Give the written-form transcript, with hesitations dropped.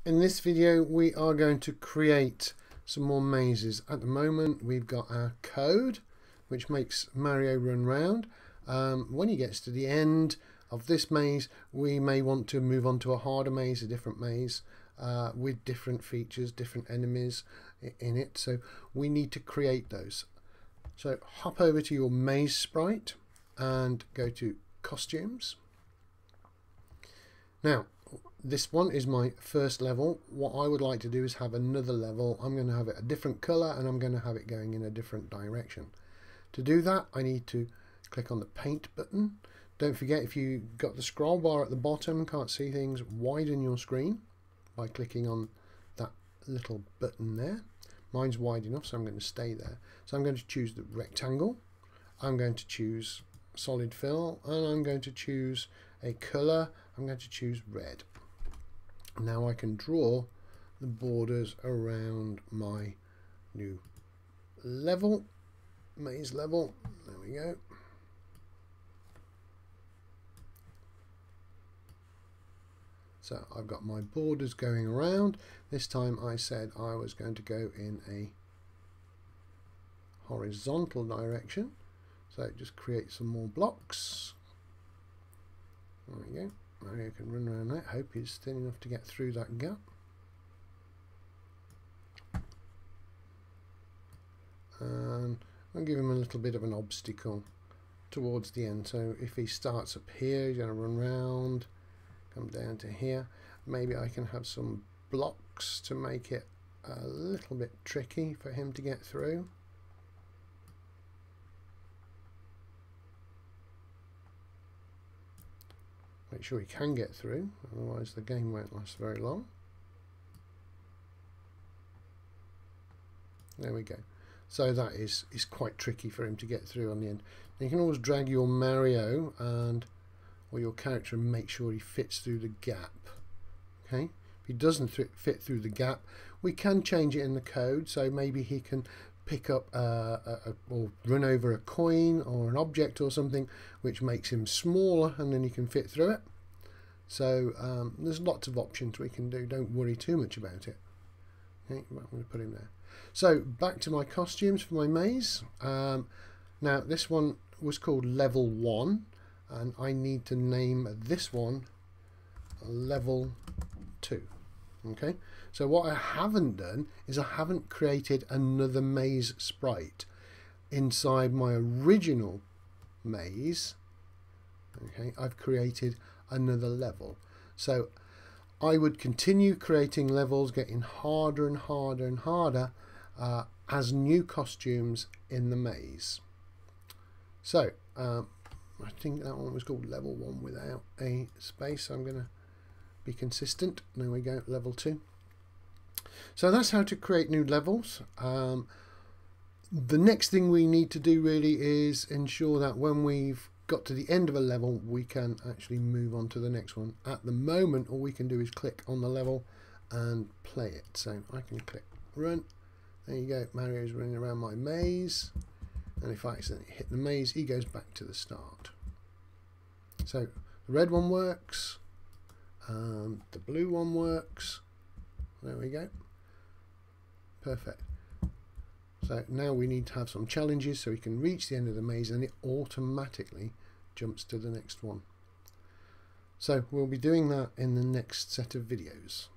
In this video we are going to create some more mazes. At the moment we've got our code which makes Mario run round. When he gets to the end of this maze we may want to move on to a harder maze, a different maze with different features, different enemies in it, so we need to create those. So hop over to your maze sprite and go to costumes. Now this one is my first level. What I would like to do is have another level. I'm going to have it a different color and I'm going to have it going in a different direction. To do that I need to click on the paint button. Don't forget, if you got the scroll bar at the bottom, can't see things, widen your screen by clicking on that little button there. Mine's wide enough, so I'm going to stay there. So I'm going to choose the rectangle, I'm going to choose solid fill, and I'm going to choose a color. I'm going to choose red. Now I can draw the borders around my new level, maze level. There we go. So I've got my borders going around. This time I said I was going to go in a horizontal direction. So just create some more blocks. There we go. Mario can run around that. Hope he's thin enough to get through that gap. And I'll give him a little bit of an obstacle towards the end. So if he starts up here, he's going to run round, come down to here. Maybe I can have some blocks to make it a little bit tricky for him to get through. Make sure he can get through, otherwise the game won't last very long. There we go. So that is quite tricky for him to get through on the end. You can always drag your Mario or your character and make sure he fits through the gap. Okay, if he doesn't fit through the gap, we can change it in the code. So maybe he can pick up or run over a coin or an object or something which makes him smaller, and then he can fit through it. So there's lots of options we can do. Don't worry too much about it. Okay, I'm going to put him there. So back to my costumes for my maze. Now this one was called level 1 and I need to name this one level 2. Okay, so what I haven't done is I haven't created another maze sprite inside my original maze. Okay, I've created another level. So I would continue creating levels, getting harder and harder and harder as new costumes in the maze. So I think that one was called level 1 without a space. I'm going to be consistent. There we go, level 2. So that's how to create new levels. The next thing we need to do really is ensure that when we've got to the end of a level we can actually move on to the next one. At the moment all we can do is click on the level and play it. So I can click run. There you go, Mario's running around my maze, and if I accidentally hit the maze he goes back to the start. So the red one works, the blue one works. There we go, perfect. So now we need to have some challenges so we can reach the end of the maze and it automatically jumps to the next one. So we'll be doing that in the next set of videos.